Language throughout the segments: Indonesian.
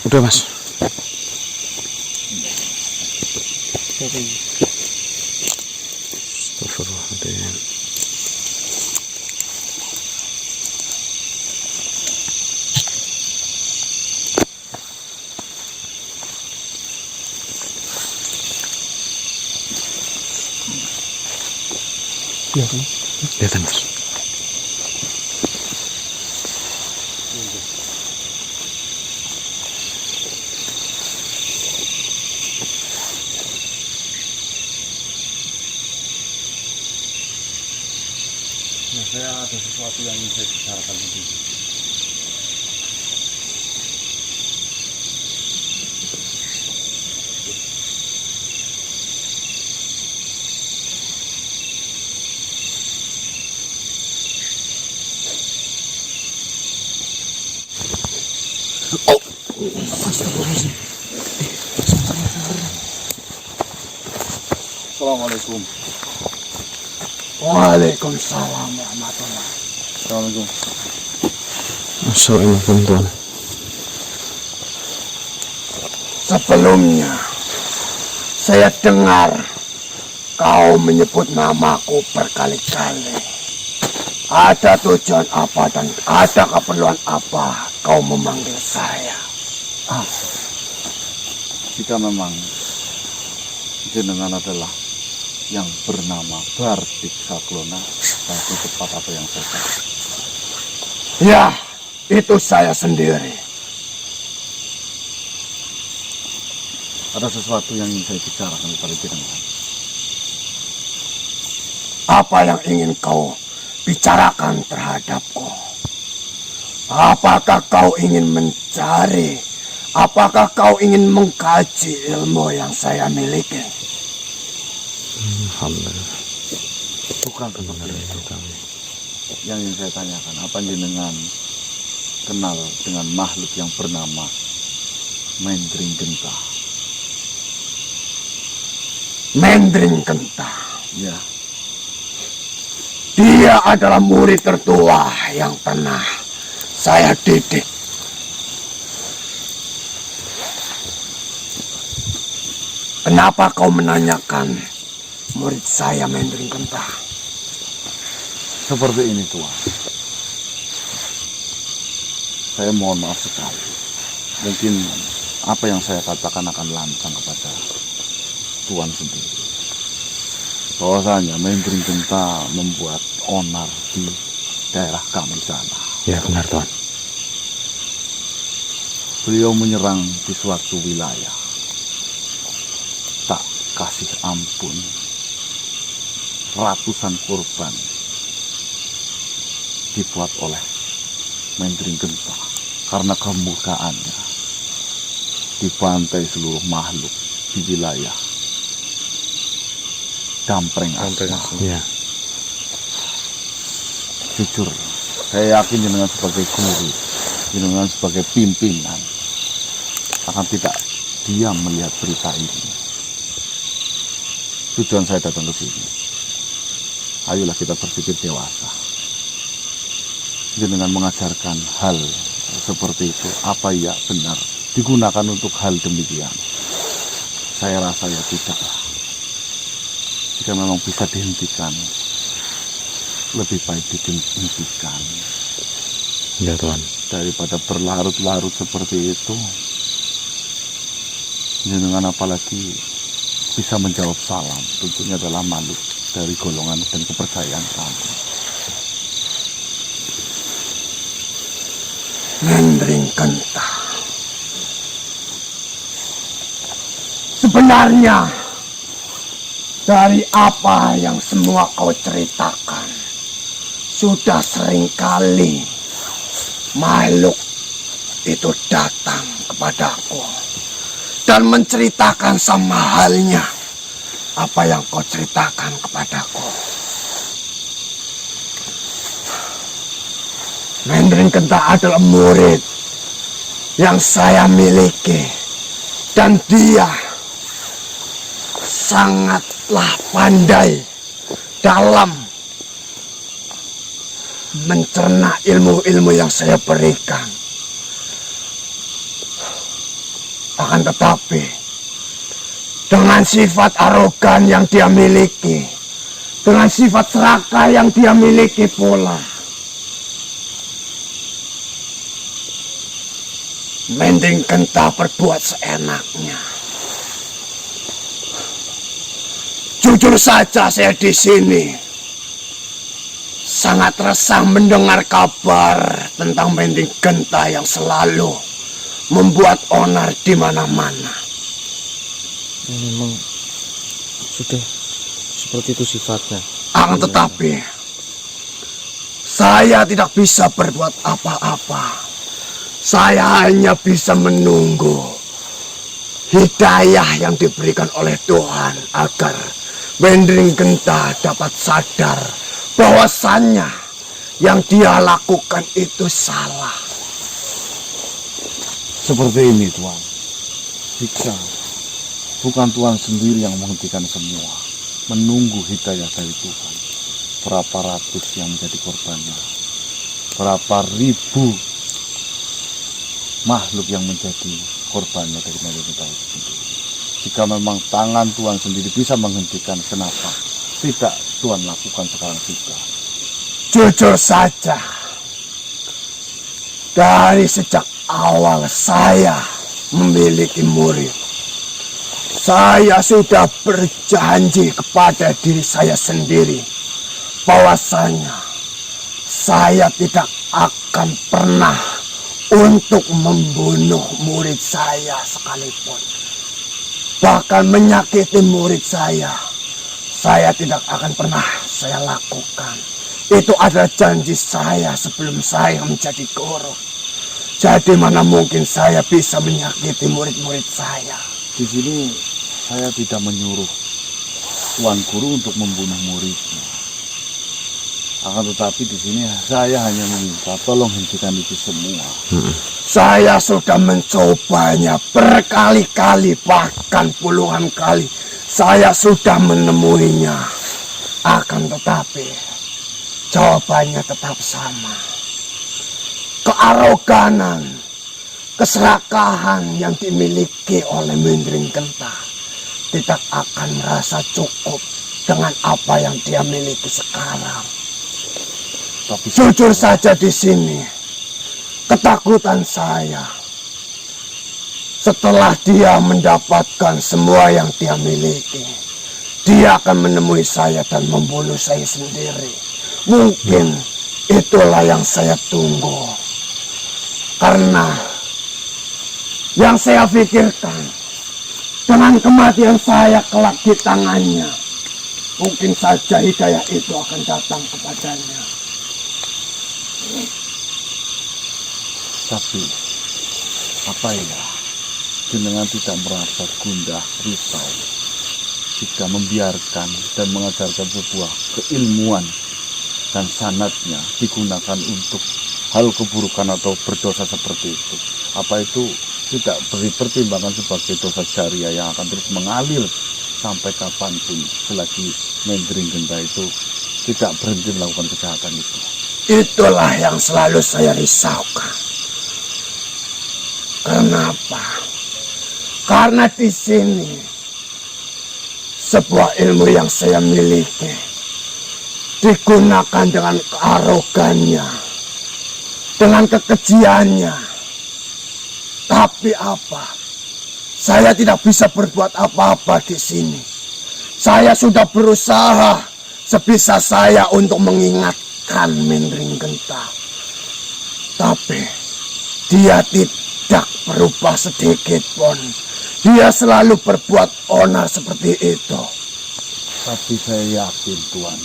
Udah mas. Astagfirullahaladzim. Kelihatan mas. Nah, saya ada sesuatu yang ingin saya bicarakan di sini. Assalamualaikum. Waalaikumsalam warahmatullahi. Assalamualaikum. Assalamualaikum Tuhan. Sebelumnya saya dengar kau menyebut namaku berkali-kali. Ada tujuan apa dan ada keperluan apa kau memanggil saya? Jika memang jenengan adalah yang bernama Bardik Saklona, itu tepat apa yang saya katakan. Ya, itu saya sendiri. Ada sesuatu yang ingin saya bicarakan kepada jenengan. Apa yang ingin kau bicarakan terhadapku? Apakah kau ingin mencari? Apakah kau ingin mengkaji ilmu yang saya miliki? Alhamdulillah. Bukan seperti itu kami. Yang ingin saya tanyakan, apa jenengan kenal dengan makhluk yang bernama Mendring Genta? Mendring Genta. Ya, Dia adalah murid tertua yang pernah saya didik. Kenapa kau menanyakan murid saya Mendring Genta? seperti ini Tuan. Saya mohon maaf sekali. Mungkin apa yang saya katakan akan lancang kepada Tuan sendiri. Bahwasanya Mendring Genta membuat onar di daerah kami sana. Ya benar Tuhan. Beliau menyerang di suatu wilayah. Tak kasih ampun. Ratusan korban dibuat oleh Mendring Genta karena kemurkaannya. Dibantai seluruh makhluk di wilayah Dampreng Asma. Ya. Jujur, saya yakin jenengan sebagai guru, jenengan sebagai pimpinan akan tidak diam melihat berita ini. Tujuan saya datang ke sini, ayolah kita berpikir dewasa. Jenengan mengajarkan hal seperti itu, apa ya benar digunakan untuk hal demikian? Saya rasa ya tidaklah. Jika memang bisa dihentikan, lebih baik dihentikan. Ya Tuhan. Daripada berlarut-larut seperti itu. Jenengan apalagi bisa menjawab salam, tentunya adalah makhluk dari golongan dan kepercayaan kami. Mendring Genta. Sebenarnya dari apa yang semua kau ceritakan, sudah seringkali makhluk itu datang kepadaku dan menceritakan sama halnya apa yang kau ceritakan kepadaku. Mendring Genta adalah murid yang saya miliki dan dia sangatlah pandai dalam mencerna ilmu-ilmu yang saya berikan. Akan tetapi, dengan sifat arogan yang dia miliki, dengan sifat serakah yang dia miliki pula, Mending Genta berbuat seenaknya. Jujur saja saya di sini sangat resah mendengar kabar tentang Mending Genta yang selalu membuat onar di mana-mana. Memang sudah seperti itu sifatnya. Akan tetapi saya tidak bisa berbuat apa-apa. Saya hanya bisa menunggu hidayah yang diberikan oleh Tuhan agar Mending Genta dapat sadar bahwasannya yang dia lakukan itu salah. Seperti ini Tuhan. Jika bukan Tuhan sendiri yang menghentikan semua, menunggu hidayah dari Tuhan, berapa ratus yang menjadi korbannya, berapa ribu makhluk yang menjadi korbannya dari Mending Genta itu sendiri. Jika memang tangan Tuhan sendiri bisa menghentikan, kenapa tidak Tuhan lakukan sekarang juga? Jujur saja, dari sejak awal saya memiliki murid, saya sudah berjanji kepada diri saya sendiri bahwasanya saya tidak akan pernah untuk membunuh murid saya sekalipun. Bahkan menyakiti murid saya tidak akan pernah saya lakukan. Itu adalah janji saya sebelum saya menjadi guru. Jadi mana mungkin saya bisa menyakiti murid-murid saya. Di sini saya tidak menyuruh Tuan Guru untuk membunuh muridnya. Akan tetapi di sini saya hanya meminta tolong hentikan itu semua. Saya sudah mencobanya berkali-kali, bahkan puluhan kali. Saya sudah menemuinya. Akan tetapi jawabannya tetap sama. Kearoganan, keserakahan yang dimiliki oleh Mending Genta tidak akan merasa cukup dengan apa yang dia miliki sekarang. Tapi Jujur saja di sini, ketakutan saya setelah dia mendapatkan semua yang dia miliki, dia akan menemui saya dan membunuh saya sendiri. Mungkin itulah yang saya tunggu. Karena yang saya pikirkan, dengan kematian saya kelak di tangannya, mungkin saja hidayah itu akan datang kepadanya. Tapi apa ya, jenengan tidak merasa gundah risau jika membiarkan dan mengajarkan sebuah keilmuan dan sanatnya digunakan untuk hal keburukan atau berdosa seperti itu? Apa itu tidak beri pertimbangan sebagai dosa jariah yang akan terus mengalir sampai kapanpun selagi Mending Genta itu tidak berhenti melakukan kejahatan itu? Itulah yang selalu saya risaukan. Kenapa? Karena di sini sebuah ilmu yang saya miliki digunakan dengan kearogannya, dengan kekejiannya. Tapi apa? Saya tidak bisa berbuat apa-apa di sini. Saya sudah berusaha sebisa saya untuk mengingatkan Mending Genta, tapi dia tidak berubah sedikit pun. Dia selalu berbuat onar seperti itu. Tapi saya yakin Tuan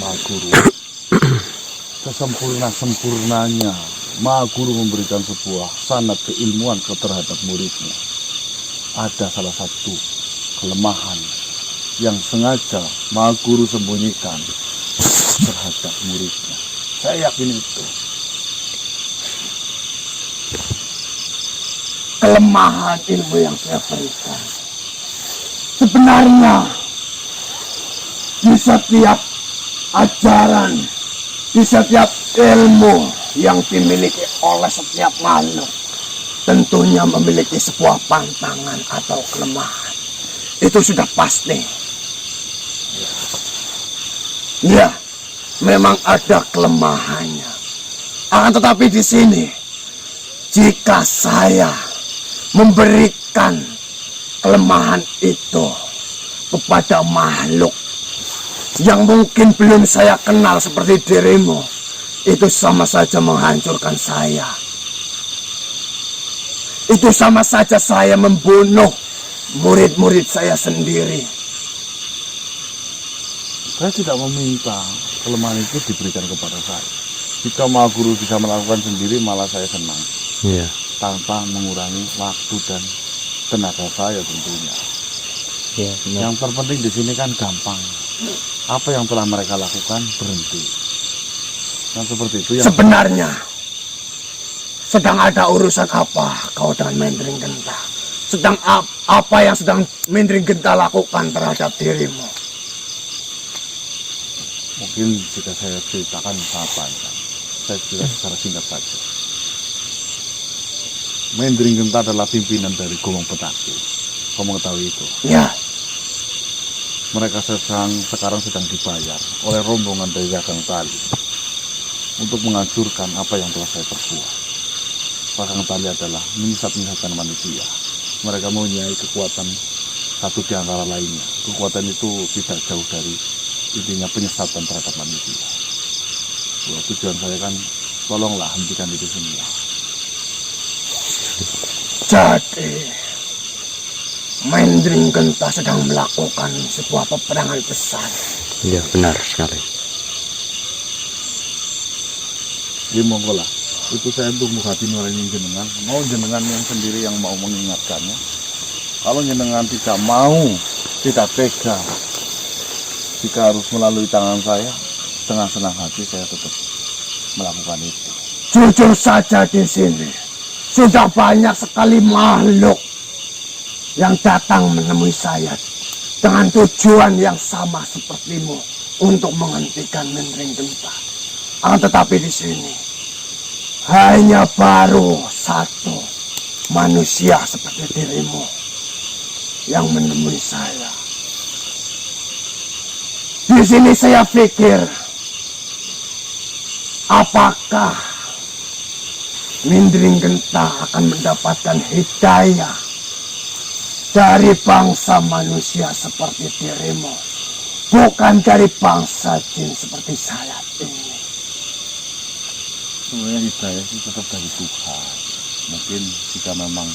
Maha Guru, sesempurna-sempurnanya Maha Guru memberikan sebuah sanad keilmuan terhadap muridnya. Ada salah satu kelemahan yang sengaja Maha Guru sembunyikan terhadap muridnya. Saya yakin itu. Kelemahan ilmu yang saya berikan sebenarnya di setiap ajaran Di setiap ilmu yang dimiliki oleh setiap makhluk tentunya memiliki sebuah pantangan atau kelemahan. Itu sudah pasti. Ya, memang ada kelemahannya. Akan tetapi di sini, jika saya memberikan kelemahan itu kepada makhluk yang mungkin belum saya kenal seperti dirimu, itu sama saja menghancurkan saya. Itu sama saja saya membunuh murid-murid saya sendiri. Saya tidak meminta kelemahan itu diberikan kepada saya. Jika Maha Guru bisa melakukan sendiri, malah saya senang. Iya. Tanpa mengurangi waktu dan tenaga saya tentunya. Iya, benar. Yang terpenting di sini kan gampang. Apa yang telah mereka lakukan berhenti. Yang seperti itu yang Sebenarnya sedang ada urusan apa kau dengan Mendring Genta? Sedang apa yang sedang Mendring Genta lakukan terhadap dirimu? mungkin jika saya ceritakan sangat panjang. Saya cerita secara singkat saja. Mendring Genta adalah pimpinan dari Gomong Petaki. Kau mengetahui itu? Ya, Mereka sekarang sedang dibayar oleh rombongan dari Gagang Tali untuk menghancurkan apa yang telah saya perbuat. Gagang Tali adalah menyesat-menyesatkan manusia. Mereka mempunyai kekuatan satu di antara lainnya. Kekuatan itu tidak jauh dari intinya penyesatan terhadap manusia. Tujuan saya kan, tolonglah hentikan itu semua. jadi Mendring Genta sedang melakukan sebuah peperangan besar. Iya, benar sekali. Ya monggo lah. Itu saya untuk menghati nurani jenengan. Mau jenengan yang sendiri yang mau mengingatkannya. Kalau jenengan tidak mau, tidak tega, jika harus melalui tangan saya, dengan senang hati saya tetap melakukan itu. Jujur saja di sini sudah banyak sekali makhluk yang datang menemui saya dengan tujuan yang sama sepertimu untuk menghentikan Mendring Genta. Akan tetapi di sini hanya baru satu manusia seperti dirimu yang menemui saya. Di sini saya pikir, apakah Mendring Genta akan mendapatkan hidayah dari bangsa manusia seperti dirimu, bukan dari bangsa jin seperti saya ini. Sebenarnya hidayah itu tetap dari Tuhan. Mungkin jika memang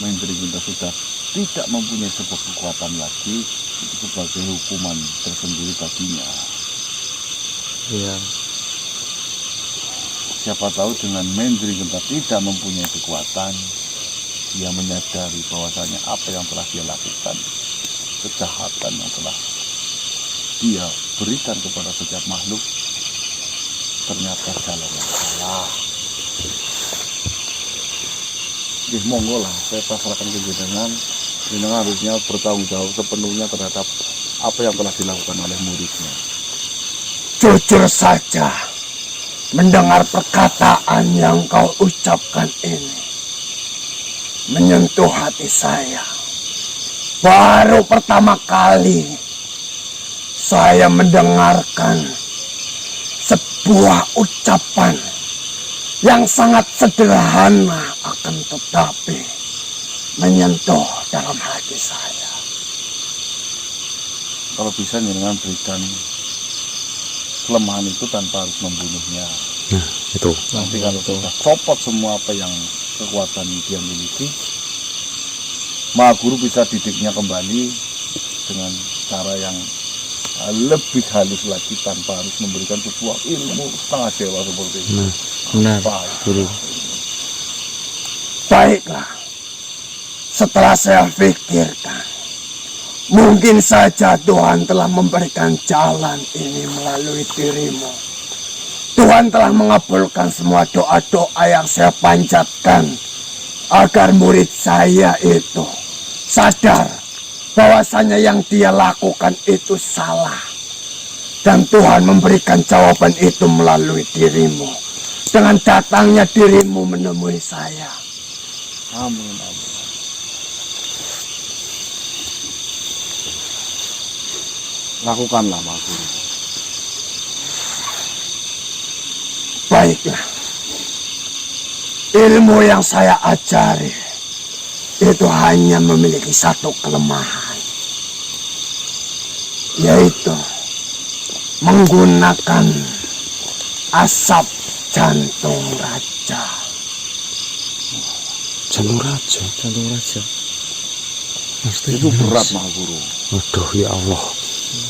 Mendring Genta sudah tidak mempunyai sebuah kekuatan lagi, itu sebagai hukuman tersendiri baginya. Iya. Siapa tahu dengan Mendring Genta tidak mempunyai kekuatan, dia menyadari bahwasanya apa yang telah dia lakukan, kejahatan yang telah dia berikan kepada setiap makhluk, ternyata jalan yang salah. Jadi monggo lah, saya pasrahkan ke jenengan. Jenengan harusnya bertanggung jawab sepenuhnya terhadap apa yang telah dilakukan oleh muridnya. Jujur saja, mendengar perkataan yang kau ucapkan ini menyentuh hati saya. Baru pertama kali saya mendengarkan sebuah ucapan yang sangat sederhana akan tetapi menyentuh dalam hati saya. Kalau bisa jenengan berikan kelemahan itu tanpa harus membunuhnya. Nah, itu. Nanti kalau sudah copot semua apa yang kekuatan dia miliki, Maha Guru bisa didiknya kembali dengan cara yang lebih halus lagi tanpa harus memberikan sebuah ilmu setengah dewa seperti itu. Nah, benar, Baik. Guru. Baiklah, setelah saya pikirkan, mungkin saja Tuhan telah memberikan jalan ini melalui dirimu. Tuhan telah mengabulkan semua doa-doa yang saya panjatkan agar murid saya itu sadar bahwasanya yang dia lakukan itu salah. Dan Tuhan memberikan jawaban itu melalui dirimu. Dengan datangnya dirimu menemui saya. Amin, amin. Lakukanlah, Pak Guru. Baiklah. Ilmu yang saya ajari itu hanya memiliki satu kelemahan, yaitu menggunakan asap jantung raja. Jantung raja. Jantung raja. Maksudnya Itu gimana, berat, Mas? Pak Guru. Waduh, ya Allah.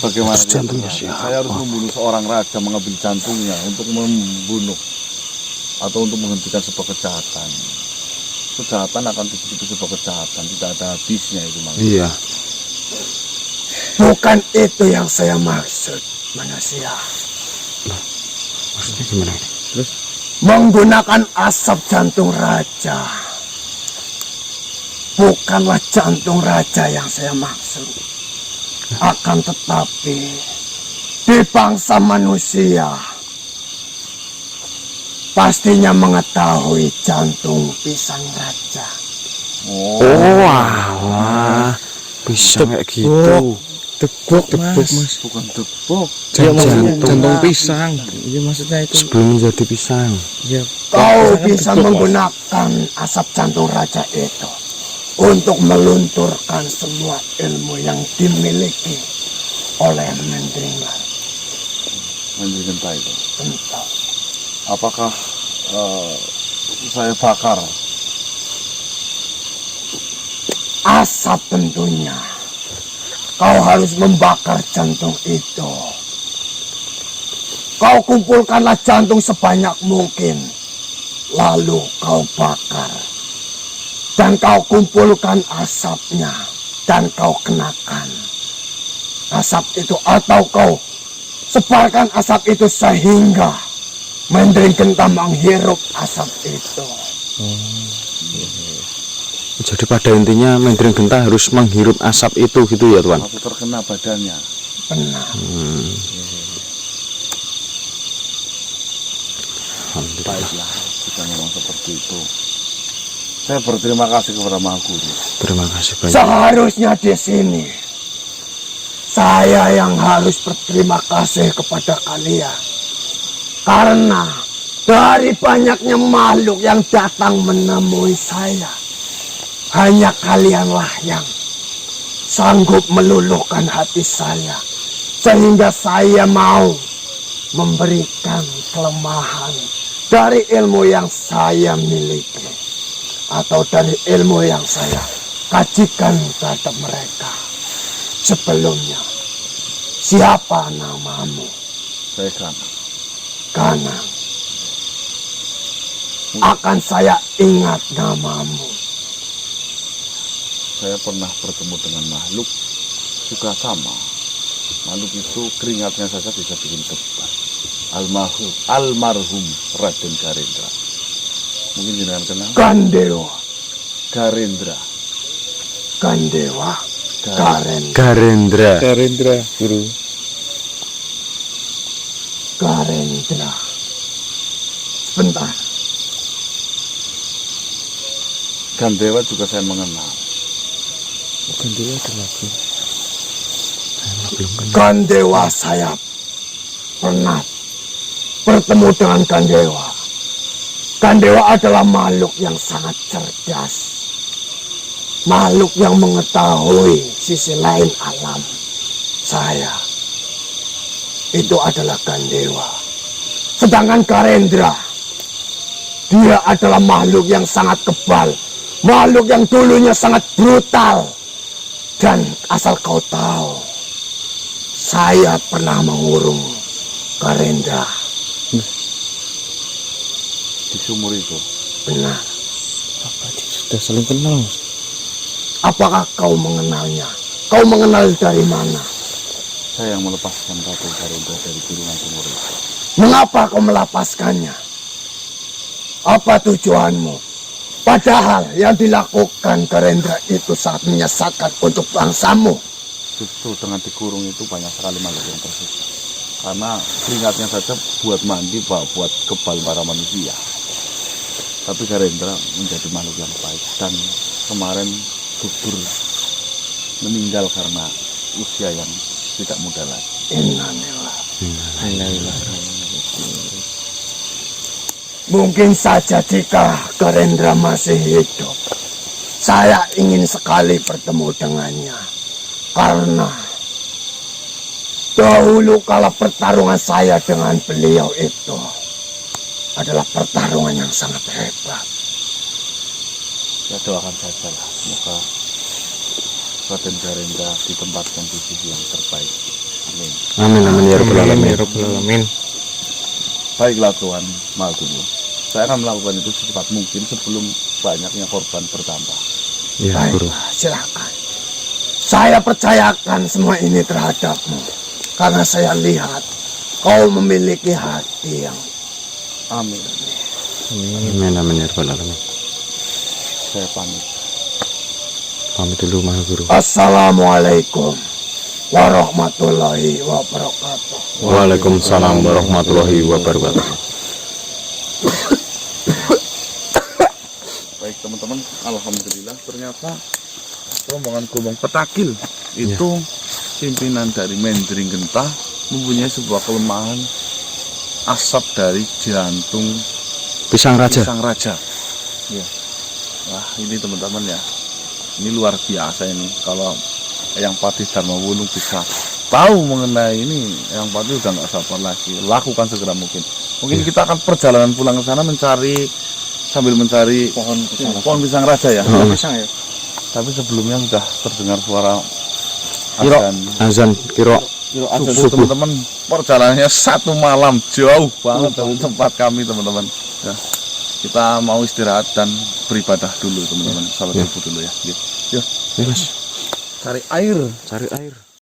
Bagaimana Itu jantungnya caranya? siapa? Saya harus membunuh seorang raja, mengambil jantungnya untuk membunuh atau untuk menghentikan sebuah kejahatan. Kejahatan akan disebut sebuah kejahatan, tidak ada habisnya itu, Mas. Iya. Bukan itu yang saya maksud, manusia. Maksudnya gimana? Terus Menggunakan asap jantung raja. Bukanlah jantung raja yang saya maksud. Akan tetapi di bangsa manusia pastinya mengetahui jantung pisang raja. Oh, Oh, alah. Bisa kayak gitu. tebok, Mas. bukan tepuk. Iya, maksudnya Jantung. jantung pisang. Iya, maksudnya itu. Sebelum menjadi pisang. Iya. Kau Pisang kan bisa tebok, Mas. menggunakan asap jantung raja itu untuk melunturkan semua ilmu yang dimiliki oleh Mendringan. Menjadi itu. Entah. Apakah saya bakar? Asap tentunya. Kau harus membakar jantung itu. Kau kumpulkanlah jantung sebanyak mungkin. Lalu kau bakar. Dan kau kumpulkan asapnya. Dan kau kenakan asap itu. Atau kau sebarkan asap itu sehingga Mendring Genta menghirup asap itu. Jadi pada intinya Mendring Genta harus menghirup asap itu gitu ya, Tuan? Atau terkena badannya? Benar. Alhamdulillah. Baiklah, jika memang seperti itu. Saya berterima kasih kepada Maha Guru. Terima kasih banyak. Seharusnya di sini saya yang harus berterima kasih kepada kalian. Karena dari banyaknya makhluk yang datang menemui saya, hanya kalianlah yang sanggup meluluhkan hati saya. Sehingga saya mau memberikan kelemahan dari ilmu yang saya miliki. Atau dari ilmu yang saya kajikan terhadap mereka. Sebelumnya, siapa namamu? Saya kan Kanang. Akan saya ingat namamu. saya pernah bertemu dengan makhluk juga sama. Makhluk itu keringatnya saja bisa bikin tebal. Almarhum Raden Garendra. Mungkin jenengan kenal? Gandewa. Garendra. Gandewa. Garen. Garendra. Garendra, Guru. Garendra. Sebentar. Gandewa juga saya mengenal. Bukan dulu ada lagi. Gandewa saya pernah bertemu dengan Gandewa. Gandewa adalah makhluk yang sangat cerdas. Makhluk yang mengetahui sisi lain alam. Saya itu adalah Gandewa. Sedangkan Garendra, dia adalah makhluk yang sangat kebal. Makhluk yang dulunya sangat brutal. Dan asal kau tahu, saya pernah mengurung Garendra. Di sumur itu. Benar. Apa dia sudah saling kenal, Mas? Apakah kau mengenalnya? Kau mengenal dari mana? Saya yang melepaskan Raden Garendra dari kurungan sumur itu. Mengapa kau melepaskannya? Apa tujuanmu? Padahal yang dilakukan Garendra itu sangat menyesatkan untuk bangsamu. Justru dengan dikurung itu banyak sekali makhluk yang tersisa. karena keringatnya saja buat mandi, buat kebal para manusia. Tapi Garendra menjadi makhluk yang baik dan kemarin gugur meninggal karena usia yang tidak muda lagi. Mungkin saja jika Garendra masih hidup, saya ingin sekali bertemu dengannya. Karena dahulu kala pertarungan saya dengan beliau itu adalah pertarungan yang sangat hebat. Ya doakan saja lah, semoga Raden Garendra ditempatkan di sisi yang terbaik. Amin. Amin amin ya rabbal Amin alamin. ya rabbal alamin. Baiklah Tuan Malgunu, saya akan melakukan itu secepat mungkin sebelum banyaknya korban bertambah. Ya guru. Baiklah, silakan. Saya percayakan semua ini terhadapmu. Karena saya lihat kau memiliki hati yang Amin. Amin amin ya rabbal alamin. Saya pamit. Pamit dulu Maha Guru. Assalamualaikum warahmatullahi wabarakatuh. Waalaikumsalam warahmatullahi wabarakatuh. Baik teman-teman, alhamdulillah ternyata rombongan Gomong Petakil itu pimpinan dari Mendring Gentah mempunyai sebuah kelemahan, asap dari jantung Pisang Raja. Pisang Raja. Ya. Wah ini teman-teman ya, ini luar biasa ini. Kalau Eyang Patih Dharma Wulung bisa tahu mengenai ini, Eyang Patih udah nggak sabar lagi. Lakukan segera mungkin. Mungkin kita akan perjalanan pulang ke sana sambil mencari pohon pisang raja ya. Pisang ya. Tapi sebelumnya sudah terdengar suara Kiro. azan Azan kiro. subuh teman-teman. Perjalanannya 1 malam jauh banget dari tempat kami teman-teman. Ya. Kita mau istirahat dan beribadah dulu teman-teman. Salat subuh dulu ya. Yuk. Ya Mas. Cari air. Cari air.